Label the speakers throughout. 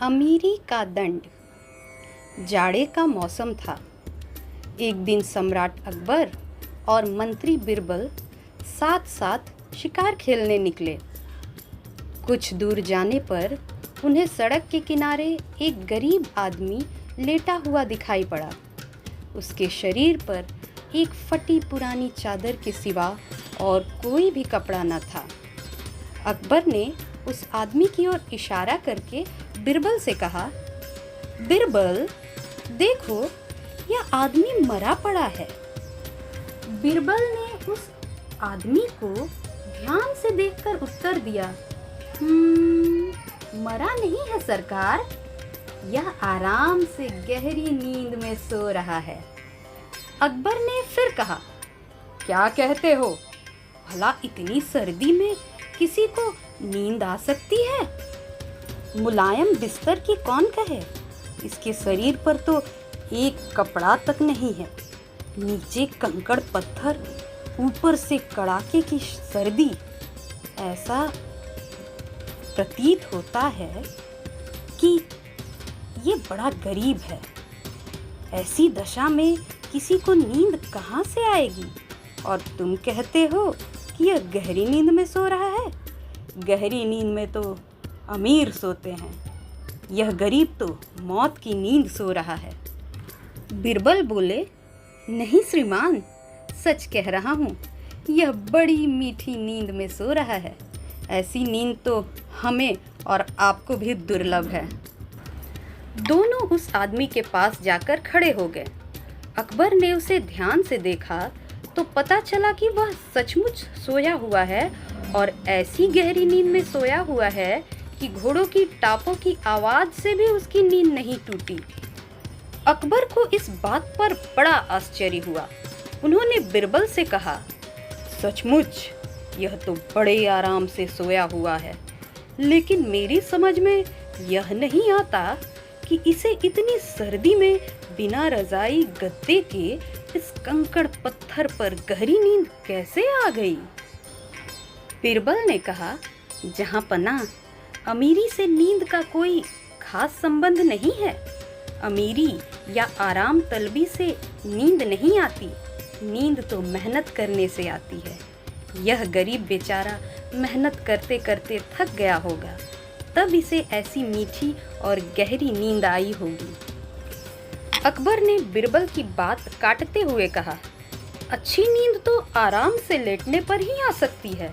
Speaker 1: अमीरी का दंड। जाड़े का मौसम था। एक दिन सम्राट अकबर और मंत्री बिरबल साथ साथ शिकार खेलने निकले। कुछ दूर जाने पर उन्हें सड़क के किनारे एक गरीब आदमी लेटा हुआ दिखाई पड़ा। उसके शरीर पर एक फटी पुरानी चादर के सिवा और कोई भी कपड़ा न था। अकबर ने उस आदमी की ओर इशारा करके बिरबल से कहा, बिरबल, देखो, यह आदमी मरा पड़ा है। बिरबल ने उस आदमी को ध्यान से देखकर उत्तर दिया, मरा नहीं है सरकार, यह आराम से गहरी नींद में सो रहा है। अकबर ने फिर कहा, क्या कहते हो? भला इतनी सर्दी में किसी को नींद आ सकती है? मुलायम बिस्तर की कौन कहे, इसके शरीर पर तो एक कपड़ा तक नहीं है। नीचे कंकड़ पत्थर, ऊपर से कड़ाके की सर्दी। ऐसा प्रतीत होता है कि ये बड़ा गरीब है। ऐसी दशा में किसी को नींद कहाँ से आएगी? और तुम कहते हो कि यह गहरी नींद में सो रहा है। गहरी नींद में तो अमीर सोते हैं, यह गरीब तो मौत की नींद सो रहा है। बिरबल बोले, नहीं श्रीमान, सच कह रहा हूँ, यह बड़ी मीठी नींद में सो रहा है। ऐसी नींद तो हमें और आपको भी दुर्लभ है। दोनों उस आदमी के पास जाकर खड़े हो गए। अकबर ने उसे ध्यान से देखा तो पता चला कि वह सचमुच सोया हुआ है और ऐसी गहरी नींद में सोया हुआ है कि घोड़ों की टापों की आवाज से भी उसकी नींद नहीं टूटी। अकबर को इस बात पर बड़ा आश्चर्य हुआ। उन्होंने बिरबल से कहा, सचमुच यह तो बड़े आराम से सोया हुआ है, लेकिन मेरी समझ में यह नहीं आता कि इसे इतनी सर्दी में बिना रजाई गद्दे के इस कंकड़ पत्थर पर गहरी नींद कैसे आ गई। बिरबल ने कहा, जहां पना, अमीरी से नींद का कोई खास संबंध नहीं है। अमीरी या आराम तलबी से नींद नहीं आती, नींद तो मेहनत करने से आती है। यह गरीब बेचारा मेहनत करते करते थक गया होगा, तब इसे ऐसी मीठी और गहरी नींद आई होगी। अकबर ने बिरबल की बात काटते हुए कहा, अच्छी नींद तो आराम से लेटने पर ही आ सकती है।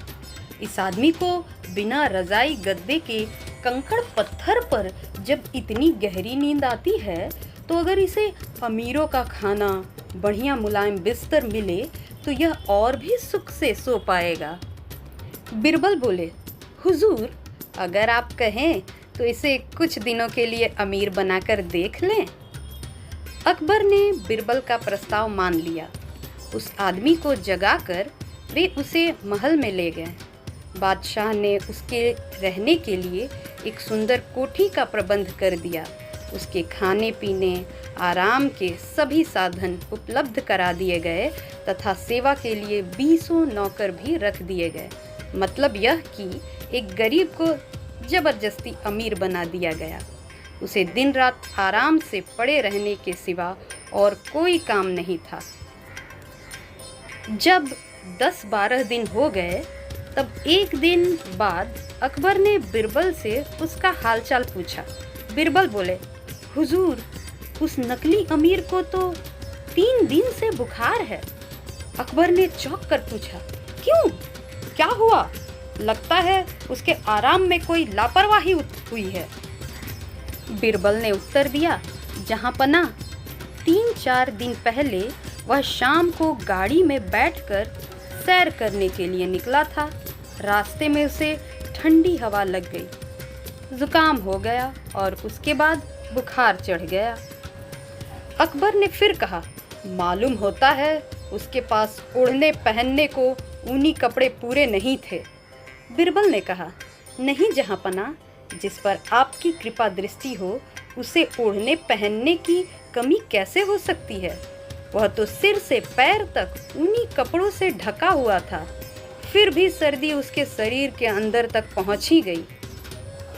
Speaker 1: इस आदमी को बिना रजाई गद्दे के कंकड़ पत्थर पर जब इतनी गहरी नींद आती है, तो अगर इसे अमीरों का खाना, बढ़िया मुलायम बिस्तर मिले तो यह और भी सुख से सो पाएगा। बिरबल बोले, हुजूर, अगर आप कहें तो इसे कुछ दिनों के लिए अमीर बनाकर देख लें। अकबर ने बिरबल का प्रस्ताव मान लिया। उस आदमी को जगाकर वे उसे महल में ले गए। बादशाह ने उसके रहने के लिए एक सुंदर कोठी का प्रबंध कर दिया। उसके खाने पीने, आराम के सभी साधन उपलब्ध करा दिए गए तथा सेवा के लिए 20 नौकर भी रख दिए गए। मतलब यह कि एक गरीब को जबरदस्ती अमीर बना दिया गया। उसे दिन रात आराम से पड़े रहने के सिवा और कोई काम नहीं था। जब 10-12 दिन हो गए, तब एक दिन बाद अकबर ने बिरबल से उसका हालचाल पूछा। बिरबल बोले, हुजूर, उस नकली अमीर को तो 3 दिन से बुखार है। अकबर ने चौंक कर पूछा, क्यों, क्या हुआ? लगता है उसके आराम में कोई लापरवाही हुई है। बिरबल ने उत्तर दिया, जहां पना, 3-4 दिन पहले वह शाम को गाड़ी में बैठकर सैर करने के लिए निकला था। रास्ते में उसे ठंडी हवा लग गई, जुकाम हो गया और उसके बाद बुखार चढ़ गया। अकबर ने फिर कहा, मालूम होता है उसके पास ओढ़ने पहनने को ऊनी कपड़े पूरे नहीं थे। बिरबल ने कहा, नहीं जहाँपना, जिस पर आपकी कृपा दृष्टि हो, उसे ओढ़ने पहनने की कमी कैसे हो सकती है? वह तो सिर से पैर तक ऊनी कपड़ों से ढका हुआ था, फिर भी सर्दी उसके शरीर के अंदर तक पहुंच ही गई।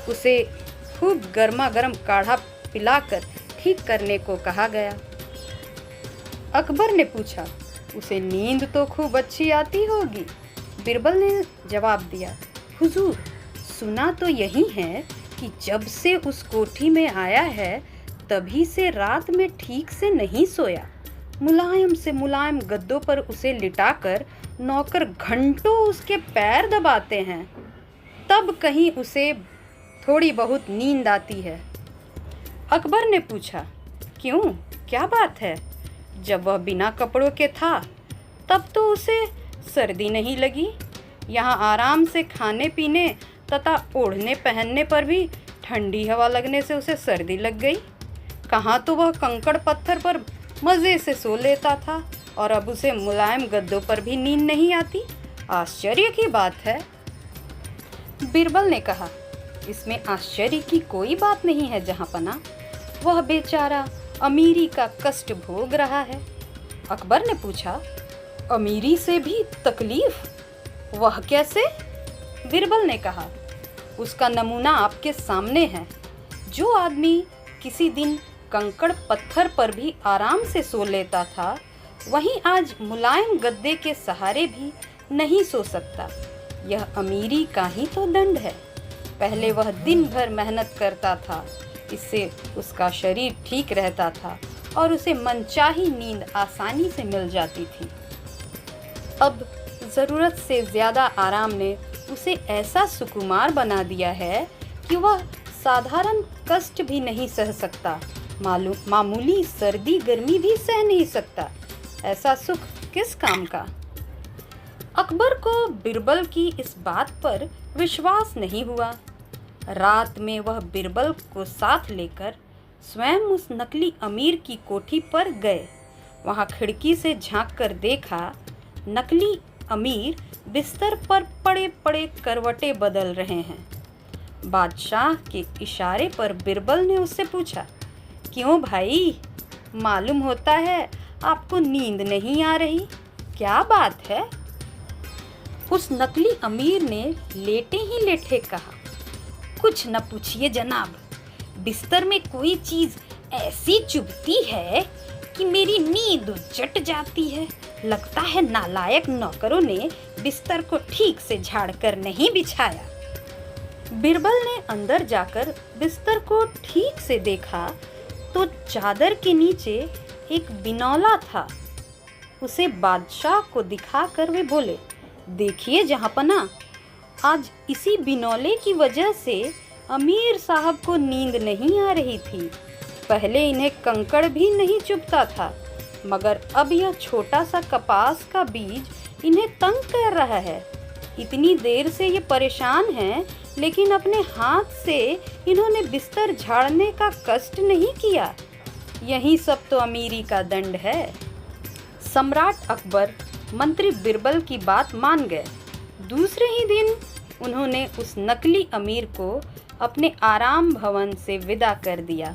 Speaker 1: उसे खूब गर्मा गर्म काढ़ा पिलाकर ठीक करने को कहा गया। अकबर ने पूछा, उसे नींद तो खूब अच्छी आती होगी। बिरबल ने जवाब दिया, हुजूर, सुना तो यही है कि जब से उस कोठी में आया है तभी से रात में ठीक से नहीं सोया। मुलायम से मुलायम गद्दों पर उसे लिटाकर नौकर घंटों उसके पैर दबाते हैं, तब कहीं उसे थोड़ी बहुत नींद आती है। अकबर ने पूछा, क्यों, क्या बात है? जब वह बिना कपड़ों के था तब तो उसे सर्दी नहीं लगी। यहाँ आराम से खाने पीने तथा ओढ़ने पहनने पर भी ठंडी हवा लगने से उसे सर्दी लग गई। कहाँ तो वह कंकड़ पत्थर पर मज़े से सो लेता था और अब उसे मुलायम गद्दों पर भी नींद नहीं आती। आश्चर्य की बात है। बिरबल ने कहा, इसमें आश्चर्य की कोई बात नहीं है जहाँपना। वह बेचारा अमीरी का कष्ट भोग रहा है। अकबर ने पूछा, अमीरी से भी तकलीफ? वह कैसे? बिरबल ने कहा, उसका नमूना आपके सामने है। जो आदमी किसी दिन कंकड़ पत्थर पर भी आराम से सो लेता था, वहीं आज मुलायम गद्दे के सहारे भी नहीं सो सकता। यह अमीरी का ही तो दंड है। पहले वह दिन भर मेहनत करता था, इससे उसका शरीर ठीक रहता था और उसे मनचाही नींद आसानी से मिल जाती थी। अब ज़रूरत से ज़्यादा आराम ने उसे ऐसा सुकुमार बना दिया है कि वह साधारण कष्ट भी नहीं सह सकता, मामूली सर्दी गर्मी भी सह नहीं सकता। ऐसा सुख किस काम का? अकबर को बिरबल की इस बात पर विश्वास नहीं हुआ। रात में वह बिरबल को साथ लेकर स्वयं उस नकली अमीर की कोठी पर गए। वहां खिड़की से झांक कर देखा, नकली अमीर बिस्तर पर पड़े पड़े करवटें बदल रहे हैं। बादशाह के इशारे पर बिरबल ने उससे पूछा, क्यों भाई, मालूम होता है आपको नींद नहीं आ रही, क्या बात है? उस नकली अमीर ने लेटे ही लेटे कहा, कुछ न पूछिए जनाब, बिस्तर में कोई चीज़ ऐसी चुभती है कि मेरी नींद जट जाती है। लगता है नालायक नौकरों ने बिस्तर को ठीक से झाड़ कर नहीं बिछाया। बिरबल ने अंदर जाकर बिस्तर को ठीक से देखा तो चादर के नीचे एक बिनौला था। उसे बादशाह को दिखाकर वे बोले, देखिए जहाँपना, आज इसी बिनौले की वजह से अमीर साहब को नींद नहीं आ रही थी। पहले इन्हें कंकड़ भी नहीं चुभता था, मगर अब यह छोटा सा कपास का बीज इन्हें तंग कर रहा है। इतनी देर से ये परेशान हैं, लेकिन अपने हाथ से इन्होंने बिस्तर झाड़ने का कष्ट नहीं किया। यही सब तो अमीरी का दंड है। सम्राट अकबर मंत्री बिरबल की बात मान गए। दूसरे ही दिन उन्होंने उस नकली अमीर को अपने आराम भवन से विदा कर दिया।